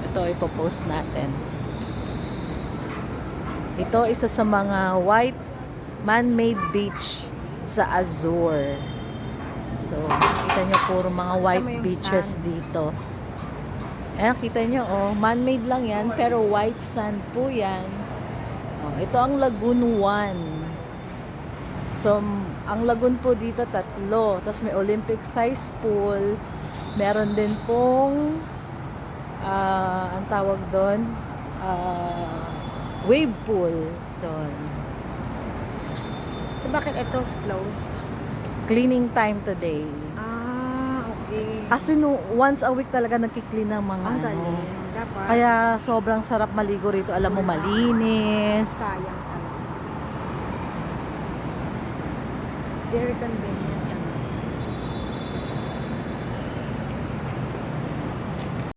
Ito, ipopost natin. Ito, isa sa mga white man-made beach sa Azure. So, kita nyo puro mga white beaches dito. Ayan, kita nyo, oh, man-made lang yan, pero white sand po yan. Oh, ito ang Lagoon 1. So, ang lagoon po dito, 3. Tapos may Olympic size pool. Meron din pong, ang tawag doon, wave pool doon. So, bakit ito close? Cleaning time today. Ah, okay. As in, once a week talaga nagki-clean ng mga Ang ano. galing. Dapat. Kaya sobrang sarap maligo rito. Alam mo, malinis. Sayang talaga. Very convenient.